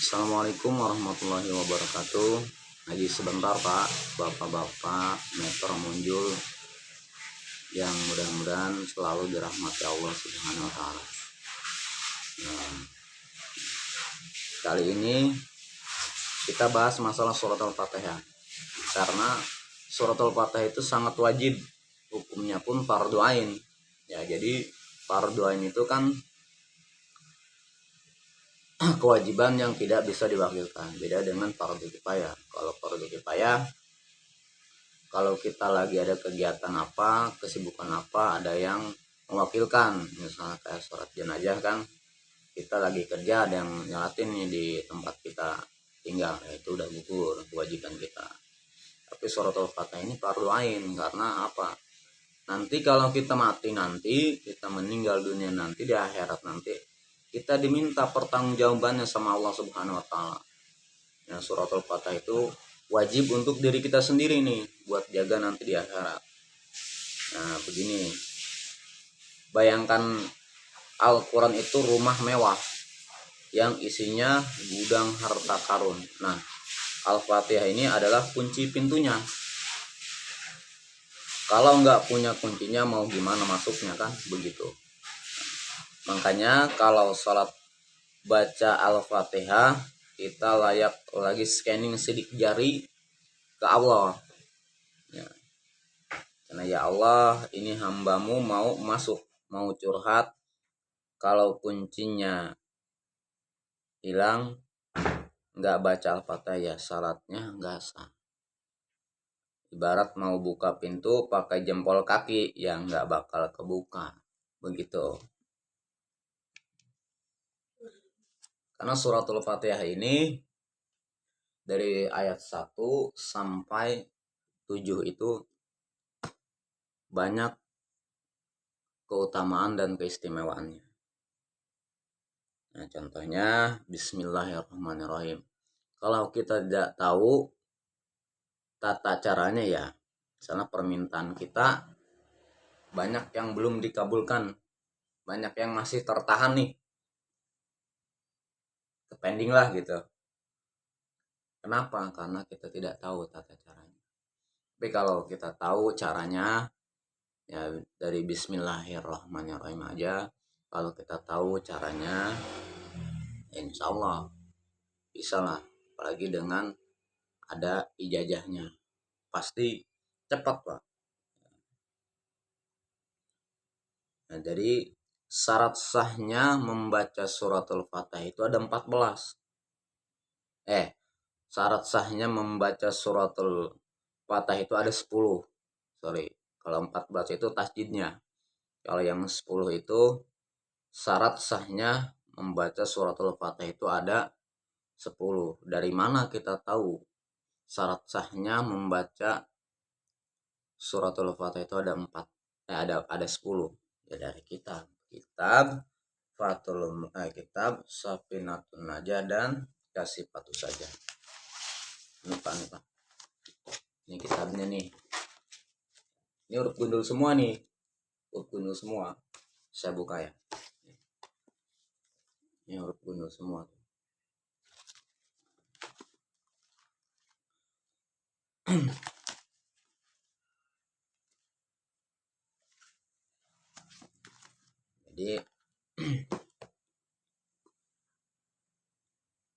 Assalamualaikum warahmatullahi wabarakatuh. Lagi sebentar Pak, Bapak-bapak, meter muncul yang mudah-mudahan selalu dirahmati Allah Subhanahu wa taala. Nah, kali ini kita bahas masalah surat Al-Fatihah. Karena surat Al-Fatihah itu sangat wajib, hukumnya pun fardu ain. Ya, jadi fardu ain itu kan kewajiban yang tidak bisa diwakilkan. Beda dengan fardu kifayah. Kalau fardu kifayah, kalau kita lagi ada kegiatan apa, kesibukan apa, ada yang mewakilkan. Misalnya kayak sholat jenazah kan, kita lagi kerja, ada yang nyalatin nih di tempat kita tinggal, itu udah gugur kewajiban kita. Tapi surat Al-Fatihah ini fardu ain. Karena apa? Nanti kalau kita mati nanti, kita meninggal dunia nanti, di akhirat nanti, kita diminta pertanggungjawabannya sama Allah Subhanahu wa taala. Nah, surat Al-Fatihah itu wajib untuk diri kita sendiri nih, buat jaga nanti di akhirat. Nah, begini. Bayangkan Al-Quran itu rumah mewah yang isinya gudang harta karun. Nah, Al-Fatihah ini adalah kunci pintunya. Kalau nggak punya kuncinya, mau gimana masuknya kan? Begitu. Makanya kalau sholat baca Al-Fatihah, kita layak lagi scanning sidik jari ke Allah. Ya. Karena ya Allah, ini hambamu mau masuk, mau curhat. Kalau kuncinya hilang, nggak baca Al-Fatihah, ya salatnya nggak sah. Ibarat mau buka pintu pakai jempol kaki, ya nggak bakal kebuka. Begitu. Karena suratul Fatihah ini dari ayat 1 sampai 7 itu banyak keutamaan dan keistimewaannya. Nah, contohnya Bismillahirrahmanirrahim. Kalau kita tidak tahu tata caranya, ya misalnya permintaan kita banyak yang belum dikabulkan, banyak yang masih tertahan nih, pending lah gitu. Kenapa? Karena kita tidak tahu tata caranya. Tapi kalau kita tahu caranya, ya dari Bismillahirrahmanirrahim aja, kalau kita tahu caranya, insya Allah bisa lah. Apalagi dengan ada ijazahnya, pasti cepat Pak. Nah, jadi syarat sahnya membaca suratul Fatihah itu ada 14. Syarat sahnya membaca suratul Fatihah itu ada 10. Sorry, kalau 14 itu tasjidnya. Kalau yang 10 itu syarat sahnya membaca suratul Fatihah itu ada 10. Dari mana kita tahu syarat sahnya membaca suratul Fatihah itu ada 4? Ada 10. Ya dari kitab kitab Safinatun Najah dan Kasifatu saja. Ini Pak. Ini kitabnya nih. Ini huruf gundul semua nih. Huruf gundul semua. Saya buka ya. Ini huruf gundul semua. Jadi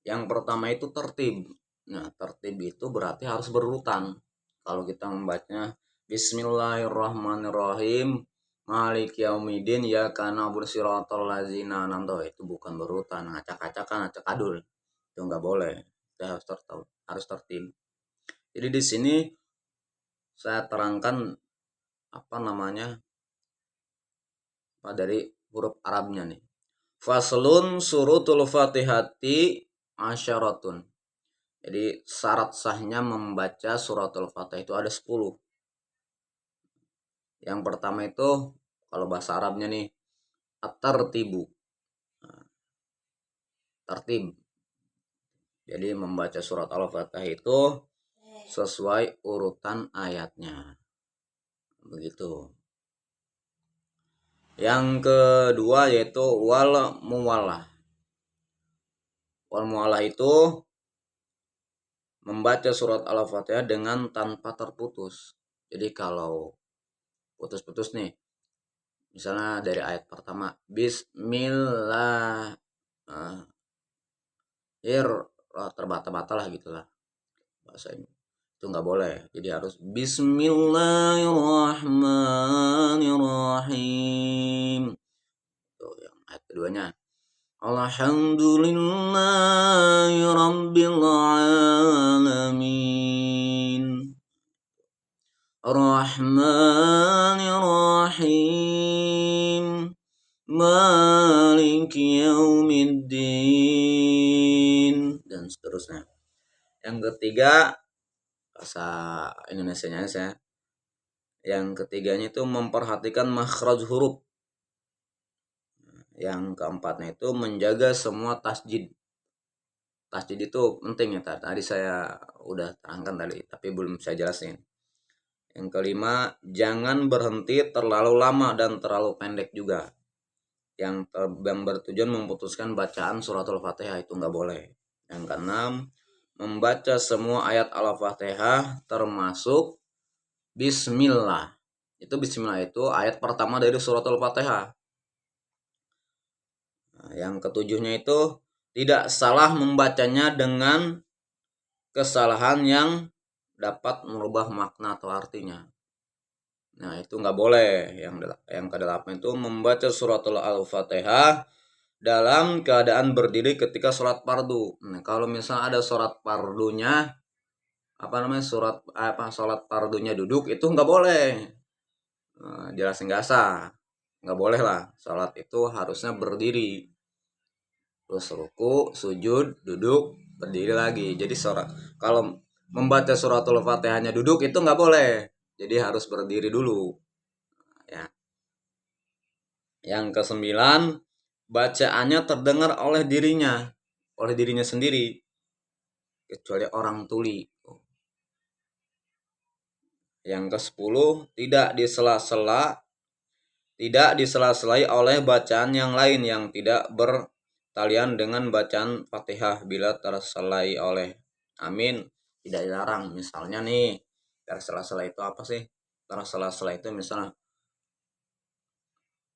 yang pertama itu tertib. Nah, tertib itu berarti harus berurutan. Kalau kita membacanya Bismillahirrahmanirrahim, Malik Yaumiddin, ya kana bersiratal lazina an'amta, itu bukan berurutan, acak-acakan, acak adul. Itu enggak boleh. Kita harus tertib. Jadi di sini saya terangkan dari huruf Arabnya nih. Faslun surutul Fatihati asyaratun. Jadi syarat sahnya membaca suratul Fatihah itu ada 10. Yang pertama itu kalau bahasa Arabnya nih, at-tartibu. Tertib. Jadi membaca surat Al-Fatihah itu sesuai urutan ayatnya. Begitu. Yang kedua yaitu wal muwallah. Wal mu'alah itu membaca surat Al-Fatihah dengan tanpa terputus. Jadi kalau putus-putus nih, misalnya dari ayat pertama, Bismillah, terbata-bata lah gitulah bahasanya. Itu nggak boleh. Jadi harus Bismillahirrahmanirrahim. Itu yang ayat keduanya. Alhamdulillahi Rabbil Alamin Ar-Rahmanir-Rahim Maliki Yaumiddin, dan seterusnya. Yang ketiga, bahasa Indonesianya saya. Yang ketiganya itu memperhatikan makhraj huruf. Yang keempatnya itu menjaga semua tasjid. Tasjid itu penting ya, tadi saya udah terangkan tadi, tapi belum saya jelasin. Yang kelima, jangan berhenti terlalu lama dan terlalu pendek juga. Yang bertujuan memutuskan bacaan suratul Fatihah itu nggak boleh. Yang keenam, membaca semua ayat Al-Fatihah termasuk Bismillah. Itu Bismillah itu ayat pertama dari suratul Fatihah. Yang ketujuhnya itu tidak salah membacanya dengan kesalahan yang dapat merubah makna atau artinya. Nah, itu nggak boleh. Yang kedelapan itu membaca suratul Al-Fatihah dalam keadaan berdiri ketika sholat fardu. Nah, kalau misalnya ada sholat fardunya, sholat fardunya duduk, itu nggak boleh. Jelas nggak sah. Nggak boleh lah. Sholat itu harusnya berdiri. Terus ruku, sujud, duduk, berdiri lagi. Jadi kalau membaca suratul Fatihahnya duduk itu nggak boleh. Jadi harus berdiri dulu. Ya. Yang kesembilan, bacaannya terdengar oleh dirinya sendiri, kecuali orang tuli. Yang ke-10, tidak disela-selai oleh bacaan yang lain yang tidak bertalian dengan bacaan Fatihah. Bila terselai oleh amin, tidak dilarang. Misalnya nih, tersela-sela itu apa sih? Tersela-sela itu misalnya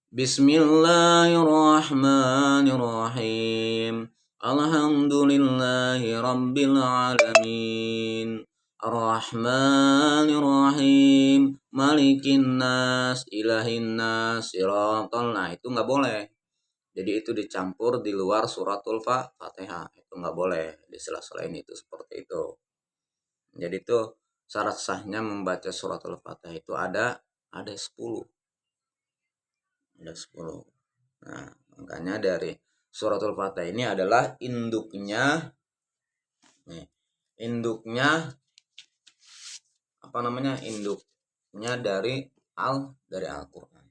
Bismillahirrahmanirrahim Alhamdulillahi Rabbil Alamin Ar-Rahmanir-Rahim Malikin Nas Ilahin Nas Siratal. Nah, itu nggak boleh. Jadi itu dicampur di luar suratul Fatihah. Itu nggak boleh disela-selain itu seperti itu. Jadi itu syarat sahnya membaca suratul Fatihah itu ada 10. Ada 10. Nah, makanya dari suratul Fatihah ini adalah induknya dari Al-Qur'an.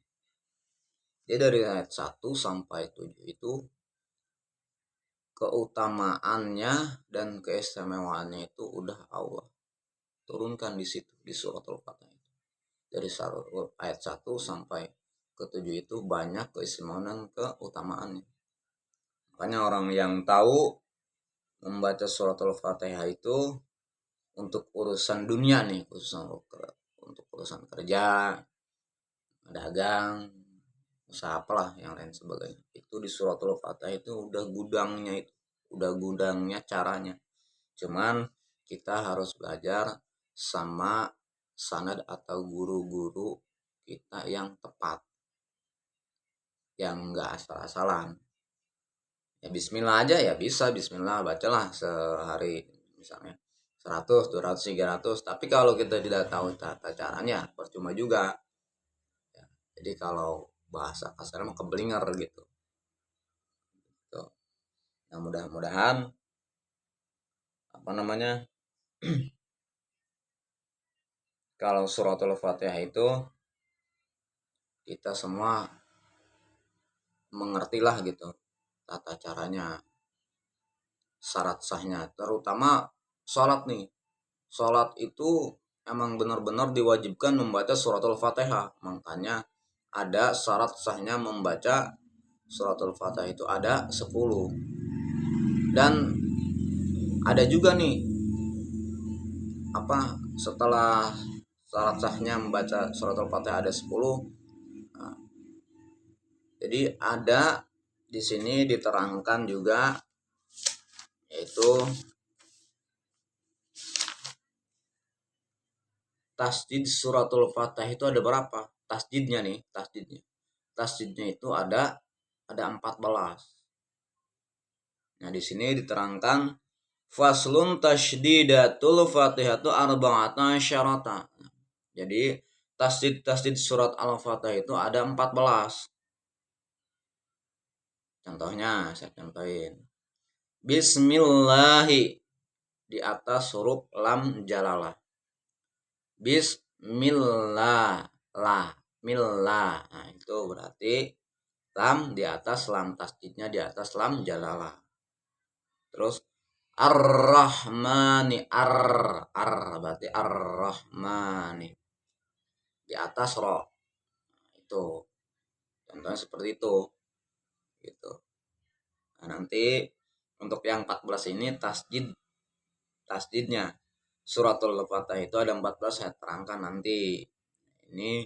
Jadi dari ayat 1 sampai 7 itu keutamaannya dan keistimewaannya itu udah Allah turunkan di situ di suratul Fatihah. Dari ayat 1 sampai ke-7 itu banyak keistimewaan dan keutamaannya. Makanya orang yang tahu membaca suratul Fatihah itu untuk urusan dunia nih, untuk urusan kerja, dagang, usaha apalah yang lain sebagainya. Itu di suratul Fatihah itu udah gudangnya caranya. Cuman kita harus belajar sama sanad atau guru-guru kita yang tepat, yang enggak asal-asalan. Ya bismillah aja ya bisa, bismillah bacalah sehari misalnya 100, 200, 300. Tapi kalau kita tidak tahu tata caranya percuma juga. Ya, jadi kalau bahasa kasarnya keblinger gitu. Tuh. Nah, mudah-mudahan kalau suratul Fatihah itu kita semua mengertilah gitu tata caranya, syarat sahnya, terutama sholat nih. Sholat itu emang benar-benar diwajibkan membaca suratul Fatihah. Makanya ada syarat sahnya membaca suratul Fatihah itu ada 10. Dan ada juga nih apa, setelah syarat sahnya membaca surat Al-Fatihah ada 10. Nah, jadi ada di sini diterangkan juga, yaitu tasdid suratul Fatihah itu ada berapa? Tasdidnya nih, tasdidnya itu ada 14. Nah, di sini diterangkan faslun tasdidatul Fatihatu arba'ata syarata. Jadi tasdid surat Al-Fatihah itu ada 14. Contohnya saya contohin. Bismillahi di atas huruf lam jalalah. Bismillah lah, millah. Nah, itu berarti lam di atas lam tasdidnya di atas lam jalalah. Terus ar-rahmani berarti ar-rahmani di atas ro. Itu contohnya seperti itu gitu. Nah, nanti untuk yang 14 ini tasdidnya suratul Fatihah itu ada 14, saya terangkan nanti. Ini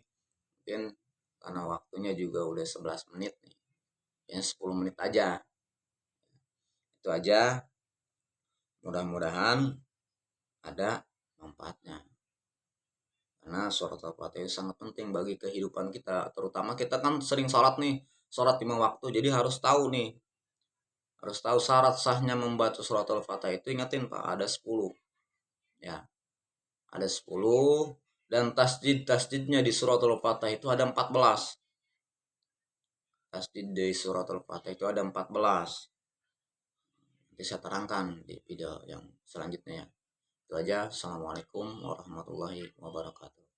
mungkin karena waktunya juga udah 11 menit nih, ya 10 menit aja. Itu aja, mudah-mudahan ada manfaatnya. Karena surat Al-Fatihah sangat penting bagi kehidupan kita, terutama kita kan sering sholat nih, sholat 5 waktu, jadi harus tahu nih, harus tahu syarat sahnya membaca surat Al-Fatihah itu. Ingatin Pak, ada 10 ya, ada 10, dan tasdidnya di surat Al-Fatihah itu ada 14. Tasdid di surat Al-Fatihah itu ada 14. Nanti saya terangkan di video yang selanjutnya ya. Itu aja. Assalamualaikum warahmatullahi wabarakatuh.